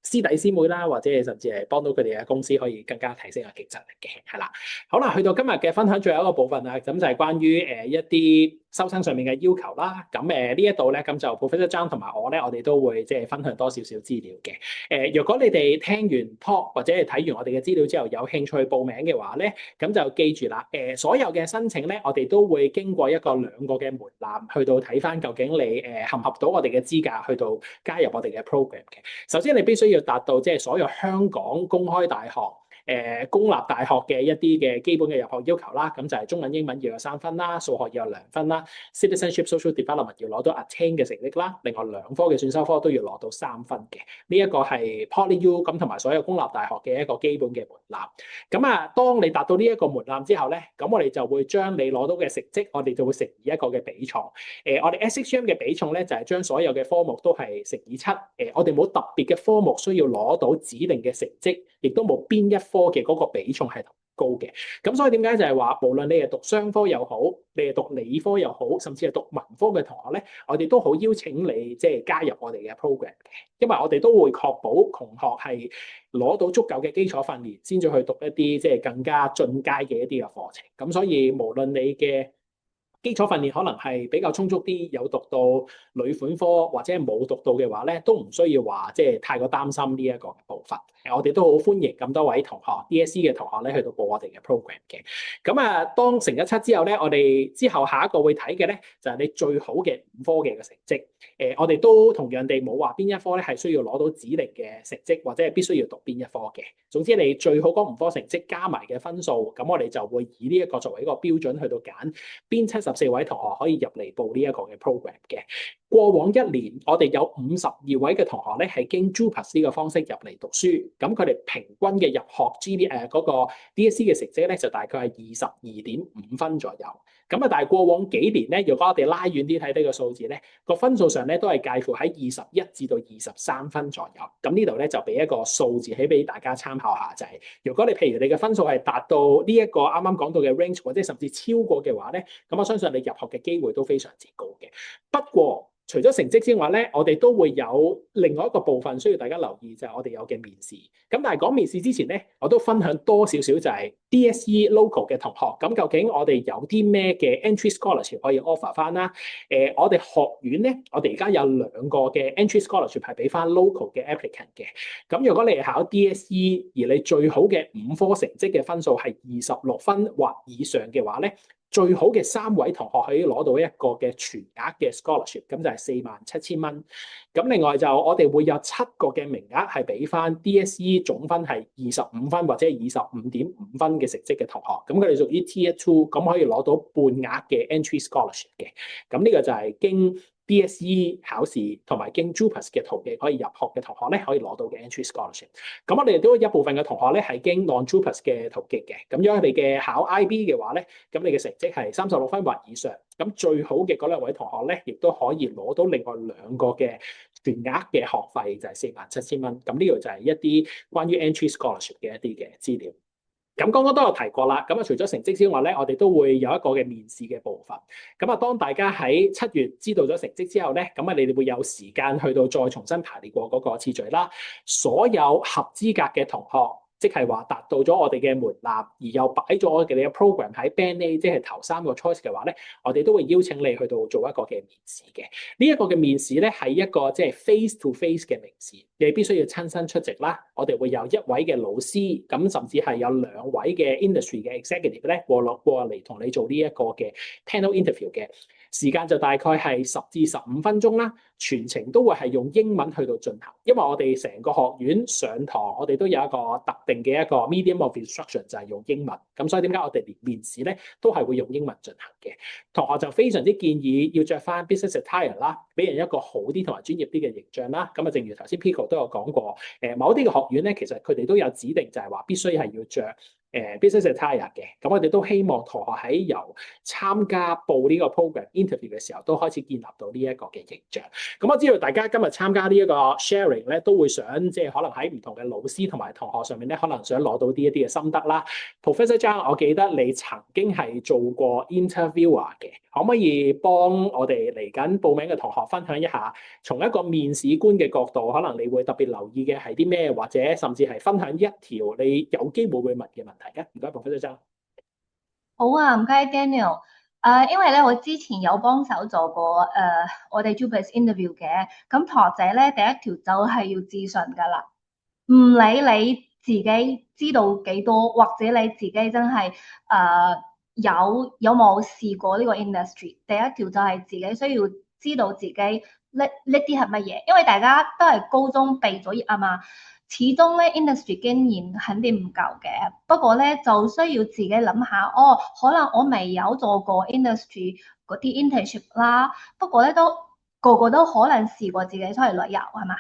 師弟師妹啦，或者甚至係幫到佢哋嘅公司可以更加提升個競爭力嘅，係啦。好啦，去到今日嘅分享最後一個部分啦，咁就係關於一啲收生上面嘅要求啦。咁呢一度咧，咁就 Professor Zhang 同埋我咧，我哋都會即係分享多少少資料嘅。若果你哋聽完 talk 或者係睇完我哋嘅資料之後有興趣報名嘅話咧，咁就記住啦。所有嘅申請咧，我哋都會經過兩個嘅門檻，去到睇翻究竟你合唔合到我哋嘅資格，去到加入我哋嘅 program 嘅。首先你必須要達到即係所有香港公開大學、公立大學嘅一啲嘅基本嘅入學要求啦，咁就係中文、英文要有3分啦，數學要有2分啦 ，Citizenship Social Development 要攞到 Attain 嘅成績啦，另外2科嘅選修科都要攞到3分嘅。呢一個係 PolyU 咁同埋所有公立大學嘅一個基本嘅門檻。咁啊，當你達到呢一個門檻之後咧，咁我哋就會將你攞到嘅成績，我哋就會乘以一個嘅比重。我哋 SHM 嘅比重咧就係將所有嘅科目都係乘以7。我哋冇特別嘅科目需要攞到指定嘅成績，亦都冇邊一科嘅嗰個比重係高嘅。咁所以點解就係話，無論你係讀商科又好，你係讀理科又好，甚至係讀文科嘅同學咧，我哋都好邀請你即係加入我哋嘅 program 嘅，因為我哋都會確保同學係攞到足夠嘅基礎訓練，先至去讀一啲即係更加進階嘅一啲嘅課程。咁所以無論你嘅基礎訓練可能係比較充足啲，有讀到女款科或者係冇讀到嘅話咧，都唔需要話即係太過擔心呢一個部分。我哋都好歡迎咁多位同學 DSE 嘅同學咧去到報我哋嘅 program 嘅。咁啊，當乘咗7之後咧，我哋之後下一個會睇嘅咧就係你最好嘅5科嘅成績。我哋都同樣地冇話邊一科咧係需要攞到指定嘅成績，或者係必須要讀邊一科嘅。總之你最好嗰5科成績加埋嘅分數，咁我哋就會以呢一個作為一個標準去到揀邊74位同學可以入嚟報呢一個嘅 program 嘅。過往1年，我哋有52位嘅同學咧係經 JUPAS 呢個方式入嚟讀書，咁佢哋平均嘅入學嗰個 DSE 嘅成績咧就大概係22.5分左右。咁啊，但係過往幾年咧，如果我哋拉遠啲睇呢個數字咧，個分數上咧都係介乎喺21至到23分左右。咁呢度咧就俾一個數字起俾大家參考下，就係如果你譬如你嘅分數係達到呢一個啱啱講到嘅 range，或者甚至超過嘅話咧，咁我相信你入學嘅機會都非常之高嘅。不過除咗成績之外咧，我哋都會有另外一個部分需要大家留意，就係我哋有嘅面試。咁但係講面試之前咧，我都分享多少少就係 DSE local 嘅同學，咁究竟我哋有啲咩嘅 entry scholarship 可以 offer 翻啦？我哋學院咧，我哋而家有2個嘅 entry scholarship 係俾翻 local 嘅 applicant 嘅。咁如果你係考 DSE，而你最好嘅5科成績嘅分數係26分或以上嘅話咧，最好嘅3位同學可以攞到一個嘅全額嘅 scholarship， 咁就係47,000蚊。咁另外就我哋會有7個嘅名額係俾翻 DSE 總分係25分或者25.5分嘅成績嘅同學，咁佢哋屬於 Tier 2，咁可以攞到半額嘅 entry scholarship 嘅。咁呢個就係經DSE 考試同埋經 JUPAS 嘅途徑可以入學嘅同學咧，可以攞到嘅 entry scholarship。咁我哋都有一部分嘅同學咧係經 non-JUPAS 嘅途徑嘅。咁如果你嘅考 IB 嘅話咧，咁你嘅成績係36分或以上，咁最好嘅嗰2位同學咧，亦都可以攞到另外2個嘅全額嘅學費，就係47,000蚊。咁呢度就係一啲關於 entry scholarship 嘅一啲嘅資料。咁剛剛都有提過啦，咁啊除咗成績之外咧，我哋都會有一個嘅面試嘅部分。咁啊，當大家喺7月知道咗成績之後咧，咁啊你哋會有時間去到再重新排列過嗰個次序啦。所有合資格嘅同學，即係話達到咗我哋嘅門檻，而又擺咗我哋嘅 program 喺 Band A， 即係頭3個 choice 嘅話咧，我哋都會邀請你去到做一個嘅面試嘅。呢一個嘅面試咧係一個即係 face to face 嘅面試，你必須要親身出席啦。我哋會有1位嘅老師，咁甚至係有2位嘅 industry 嘅 executive 咧過嚟同你做呢一個嘅 panel interview 嘅。時間就大概係10至15分鐘啦，全程都會係用英文去到進行，因為我哋成個學院上堂，我哋都有一個特定嘅一個 medium of instruction 就係用英文，咁所以點解我哋連面試咧都係會用英文進行嘅。同學就非常之建議要着翻 business attire 啦，俾人一個好啲同埋專業啲嘅形象啦。咁啊，正如頭先 Pico 都有講過，某啲嘅學院咧，其實佢哋都有指定就係話必須係要着 business attire 嘅，咁我哋都希望同學喺由參加報呢個 program interview 嘅時候，都開始建立到呢一個嘅形象。咁我知道大家今日參加呢一個 sharing 咧，都會想即係可能喺唔同嘅老師同埋同學上面咧，可能想攞到啲一啲嘅心得啦。Professor Zhang，我記得你曾經係做過 interviewer 嘅，可唔可以幫我哋嚟緊報名嘅同學分享一下，從一個面試官嘅角度，可能你會特別留意嘅係啲咩，或者甚至係分享一條你有機會會問嘅問題嘅？唔該，Professor Zhang。好啊，唔該 Daniel。因為咧，我之前有幫手做過我哋 JUPAS interview 嘅，咁同學仔咧第一條就係要自信噶啦，唔理你自己知道幾多，或者你自己真係有冇試過呢個 industry，第一條就係自己需要知道自己呢啲係乜嘢，因為大家都係高中畢咗業啊嘛。始終咧 industry 經驗肯定唔夠嘅，不過咧就需要自己諗下，可能我未有做過 industry 嗰啲 internship 啦，不過咧個個都可能試過自己出嚟旅遊係嘛？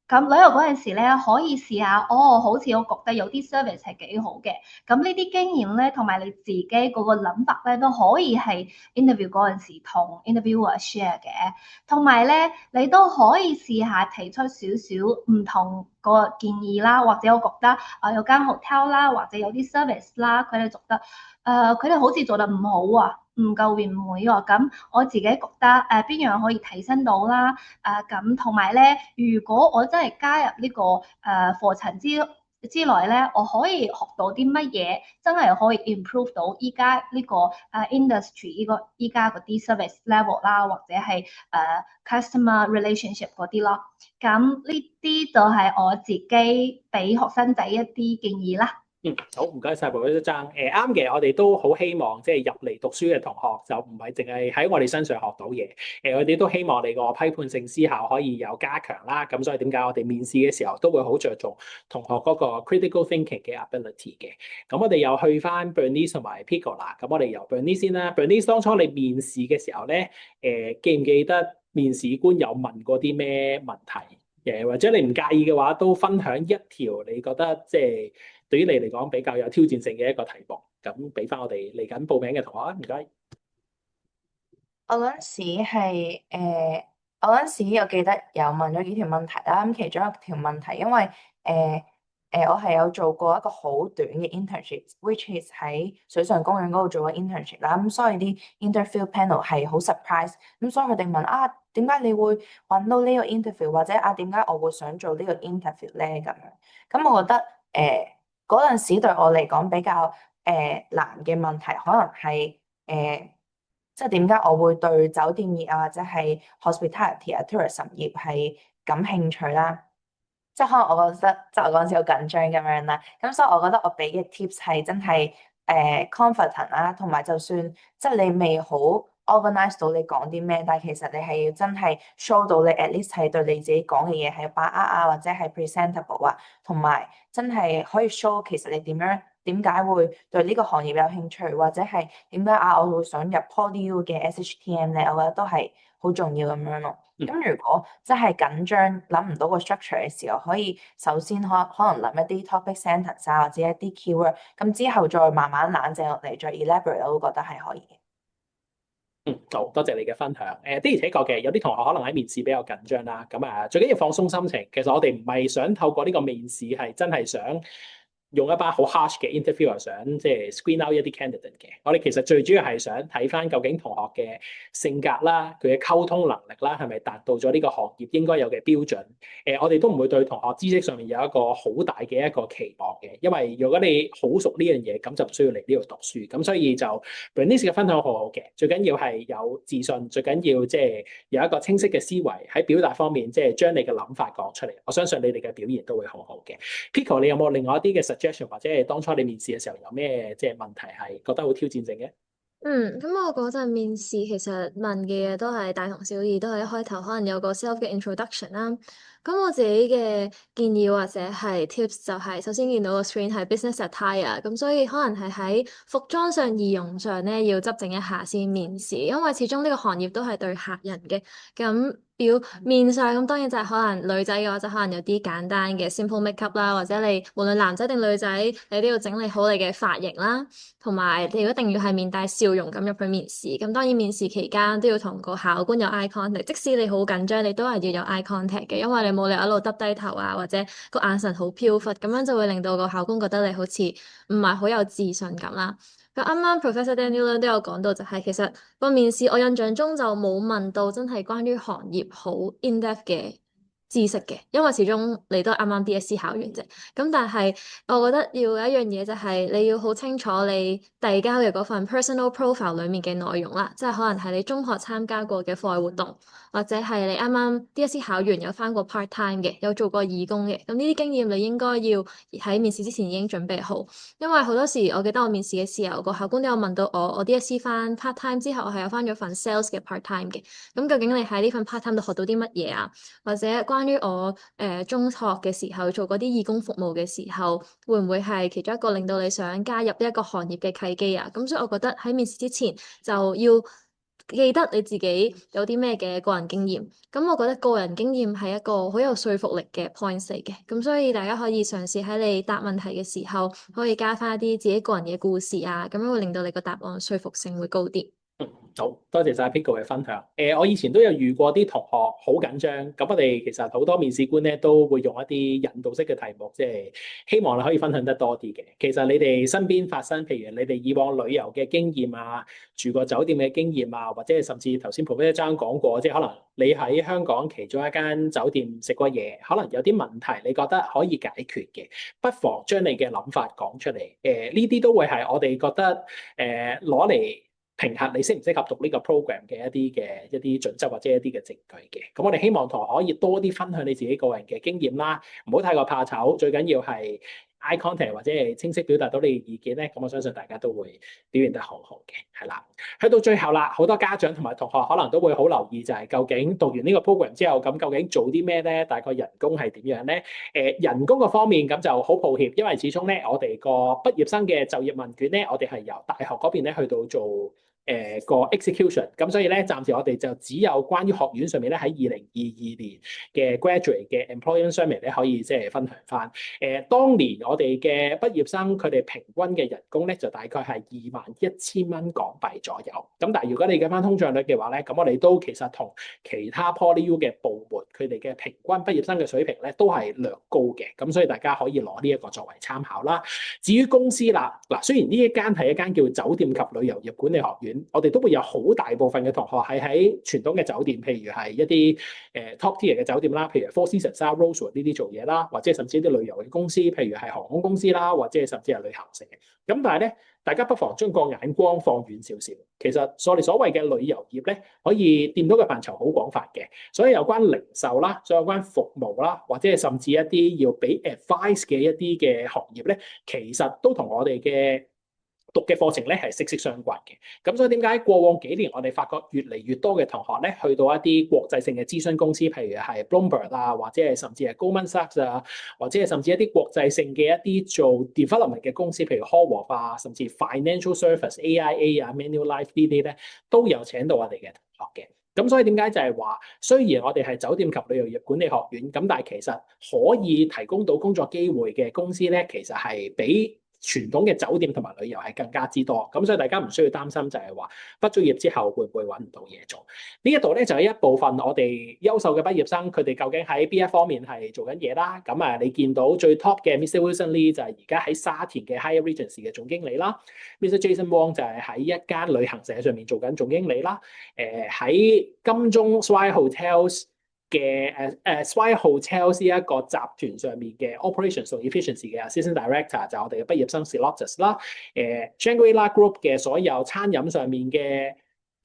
咁旅遊嗰陣時咧可以試下，好似我覺得有啲 service 係幾好嘅，咁呢啲經驗咧同埋你自己嗰個諗法咧都可以係 interview 嗰陣時同 interviewer share 嘅，同埋咧你都可以試下提出少少唔同個建議啦，或者我覺得有間 hotel 啦，或者有啲 service 啦，佢哋做得佢哋好似做得唔好啊，唔夠完美喎。咁我自己覺得邊樣可以提升到啦？咁同埋咧，如果我真係加入呢個課程之內咧，我可以學到啲乜嘢，真係可以 improve 到依家呢個industry 依家嗰啲 service level 啦，或者係customer relationship 嗰啲咯。咁呢啲就係我自己俾學生仔一啲建議啦。好，唔該晒，Professor Zhang。啱嘅，我哋都好希望即係入嚟讀書嘅同學就唔係淨係喺我哋身上學到嘢。我哋都希望你個批判性思考可以有加強啦。咁所以點解我哋面試嘅時候都會好着重同學嗰個 critical thinking 嘅 ability 嘅。咁我哋又去翻 Bernice 同埋 Pico 啦。咁我哋由 Bernice 先啦。Bernice 當初你面試嘅時候咧，記唔記得面試官有問過啲咩問題？或者你唔介意嘅話，都分享一條你覺得即係對於你嚟講比較有挑戰性嘅一個題目，咁俾翻我哋嚟緊報名嘅同學啊，唔該。我嗰陣時係我嗰陣時我記得有問咗幾條問題啦。咁其中一條問題，因為我係有做過一個好短嘅 internship，which is 喺水上公園嗰度做過 internship 啦。咁所以啲 interview panel 係好 surprise。咁所以佢哋問點解你會揾到呢個 interview，或者點解我會想做呢個 interview 咧咁樣？咁我覺得嗰陣時對我嚟講比較難嘅問題，可能係即係點解我會對酒店業或者係 hospitality tourism 業係感興趣啦？即係可能我覺得，即係我嗰陣時好緊張咁樣啦。咁所以我覺得我俾嘅 tips 係真係confident 啦，同埋就算即係你未好 organize 到你講啲咩，但係其實你係要真係 show 到你 at least 係對你自己講嘅嘢係有把握或者係 presentable 同埋真係可以 show 其實你點解會對呢個行業有興趣，或者係點解我會想入 PolyU 嘅 SHTM 咧？我覺得都係好重要咁樣咯。咁如果真係緊張諗唔到個 structure 嘅時候，可以首先可能諗一啲 topic sentence 或者一啲 keyword，咁之後再慢慢冷靜落嚟再 elaborate，我都覺得係可以嘅。好多謝你嘅分享。的而且確嘅，有啲同學可能喺面試比較緊張啦。咁最緊要放鬆心情。其實我哋唔係想透過呢個面試係真係想用一班好 harsh 嘅 interviewer 想即係 screen out 一啲 candidate 嘅，我哋其實最主要係想睇翻究竟同學嘅性格啦，佢嘅溝通能力啦，係咪達到咗呢個行業應該有嘅標準？我哋都唔會對同學知識上面有一個好大嘅一個期望嘅，因為如果你好熟呢樣嘢，咁就唔需要嚟呢度讀書。咁所以就 Bernice 嘅分享好好嘅，最緊要係有自信，最緊要即係有一個清晰嘅思維喺表達方面，即係將你嘅諗法講出嚟。我相信你哋嘅表現都會好好嘅。Pico，你有冇另外一啲嘅suggestion，或者係當初你面試嘅時候有咩即係問題係覺得好挑戰性嘅？咁我嗰陣面試其實問嘅嘢都係大同小異，都係一開頭可能有個 self 嘅 introduction 啦。咁我自己嘅建議或者係 tips 就係首先見到個 screen 係 business attire，咁所以可能係喺服裝上儀容上咧要執正一下先面試，因為始終呢個行業都係對客人嘅。咁表面上咁當然就係可能女仔嘅話就可能有啲簡單嘅 simple makeup 啦，或者你無論男仔定女仔，你都要整理好你嘅髮型啦，同埋你一定要係面帶笑容咁入去面試。咁當然面試期間都要同個考官有 eye contact，即使你好緊張，你都係要有 eye contact 嘅，因為你冇理由一路耷低頭啊，或者個眼神好飄忽，咁樣就會令到個考官覺得你好似唔係好有自信咁啦。咁啱啱 Professor Daniel 都有講到，就係其實個面試我印象中就冇問到真係關於行業好 in-depth 嘅知識嘅，因為始終你都啱啱 DSE 考完啫。咁但係我覺得要有一樣嘢就係你要好清楚你遞交嘅嗰份 personal profile 裡面嘅內容啦，即係可能係你中學參加過嘅課外活動，或者係你啱啱 DSE 考完有返過 part time 嘅，有做過義工嘅。咁呢啲經驗你應該要喺面試之前已經準備好，因為好多時我記得我面試嘅時候，個考官都有問到我 DSE 返 part time 之後，我係有返咗份 sales 嘅 part time 嘅。咁究竟你喺呢份 part time 度學到啲乜嘢啊？或者關於我中學嘅時候做嗰啲義工服務嘅時候，會唔會係其中一個令到你想加入呢一個行業嘅契機啊？咁所以我覺得喺面試之前就要記得你自己有啲咩嘅個人經驗。咁我覺得個人經驗係一個好有說服力嘅 point 嚟嘅。咁所以大家可以嘗試喺你答問題嘅時候，可以加翻一啲自己個人嘅故事啊，咁樣會令到你個答案說服性會高啲。好多謝晒 Pico 嘅分享。我以前都有遇過啲同學好緊張，咁我哋其實好多面試官咧都會用一啲引導式嘅題目，即係希望你可以分享得多啲嘅。其實你哋身邊發生，譬如你哋以往旅遊嘅經驗啊，住過酒店嘅經驗啊，或者甚至頭先 Professor Zhang 講過，即係可能你喺香港其中一間酒店食過嘢，可能有啲問題你覺得可以解決嘅，不妨將你嘅諗法講出嚟。呢啲都會係我哋覺得攞嚟評核你適唔適合讀呢個 program 嘅一啲準則或者一啲嘅證據嘅。咁我哋希望同學可以多啲分享你自己個人嘅經驗啦，唔好太過怕醜，最緊要係 eye contact 或者係清晰表達到你嘅意見咧。咁我相信大家都會表現得好好嘅，係啦。去到最後啦，好多家長同埋同學可能都會好留意就係究竟讀完呢個 program 之後，咁究竟做啲咩咧？大概人工係點樣咧？人工嘅方面咁就好抱歉，因為始終咧我哋個畢業生嘅就業問卷咧，我哋係由大學嗰邊咧去到做個 execution， 咁所以咧暫時我哋就只有關於學院上面咧喺2022年嘅 graduate 嘅 employer survey 咧可以即係分享翻。當年我哋嘅畢業生佢哋平均嘅人工咧就大概係21,000蚊港幣左右。咁但係如果你計翻通脹率嘅話咧，咁我哋都其實同其他 PolyU 嘅部門佢哋嘅平均畢業生嘅水平咧都係略高嘅。咁所以大家可以攞呢一個作為參考啦。至於公司啦，嗱雖然呢一間係一間叫酒店及旅遊業管理學院，我哋都會有好大部分嘅同學係喺傳統嘅酒店，譬如係一啲top tier 嘅酒店啦，譬如 Four Seasons 啊、Rosewood 呢啲做嘢啦，或者甚至一啲旅遊嘅公司，譬如係航空公司啦，或者甚至係旅行社。咁但係咧，大家不妨將個眼光放遠少少。其實我哋所謂嘅旅遊業咧，可以掂到嘅範疇好廣泛嘅，所以有關零售啦，所以有關服務啦，或者係甚至一啲要俾 advice 嘅一啲嘅行業咧，其實都同我哋嘅讀嘅課程咧係息息相關嘅。咁所以點解過往幾年我哋發覺越嚟越多嘅同學咧去到一啲國際性嘅諮詢公司，譬如係 Bloomberg 啊，或者係甚至係 Goldman Sachs 啊，或者係甚至一啲國際性嘅一啲做 development 嘅公司，譬如 Hallworth 啊，甚至 Financial Service AIA 啊、Manulife 呢啲咧都有請到我哋嘅同學嘅。咁所以點解就係話，雖然我哋係酒店及旅遊業管理學院，咁但係其實可以提供到工作機會嘅公司咧，其實係比傳統嘅酒店同埋旅遊係更加之多。咁所以大家唔需要擔心就係話畢咗業之後會唔會揾唔到嘢做。呢一度咧就係一部分我哋優秀嘅畢業生，佢哋究竟喺邊一方面係做緊嘢啦。咁啊，你見到最 top 嘅 Mr. Wilson Lee 就係而家喺沙田嘅 Hyatt Regency 嘅總經理啦。Mr. Jason Wong 就係喺一間旅行社上面做緊總經理啦。喺金鐘 Swire Hotels 嘅Swire Hotels 呢一個集團上面嘅 Operations 同 Efficiency 嘅 Assistant Director 就係我哋嘅畢業生 Silotus 啦。Shangri-La Group 嘅所有餐飲上面嘅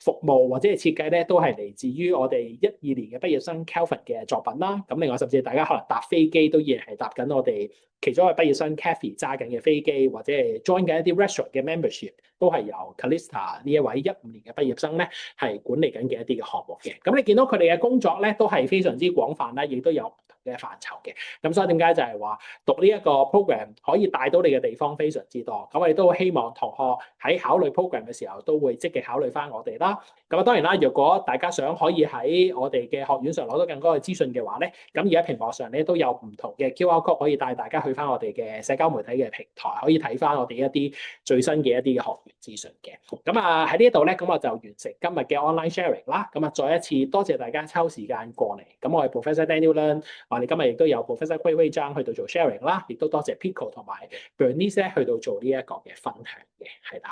服務或者係設計咧，都係嚟自於我哋12年嘅畢業生 Kelvin 嘅作品啦。咁另外甚至大家可能搭飛機都依然係搭緊我哋其中一個畢業生 Kathy 揸緊嘅飛機，或者係 join 緊一啲 restaurant 嘅 membership， 都係由 Calista 呢一位15年嘅畢業生咧係管理緊嘅一啲嘅項目嘅。咁你見到佢哋嘅工作咧都係非常之廣泛啦，亦都有唔同嘅範疇嘅。咁所以點解就係話讀呢一個 program 可以帶到你嘅地方非常之多。咁我哋都希望同學喺考慮 program 嘅時候都會積極考慮翻我哋啦。咁啊當然啦，若果大家想可以喺我哋嘅學院上攞到更多嘅資訊嘅話咧，咁而家屏幕上咧都有唔同嘅 QR code 可以帶大家去翻我哋嘅社交媒體嘅平台，可以睇翻我哋一啲最新嘅一啲嘅學員資訊嘅。咁啊喺呢一度咧，咁我就完成今日嘅 online sharing 啦。咁啊再一次多謝大家抽時間過嚟。咁我係 Professor Daniel Leung，我哋今日亦都有 Professor Hui Hui Zhang 去到做 sharing 啦，亦都多謝 Pico 同埋 Bernice 去到做呢一個嘅分享嘅，係啦。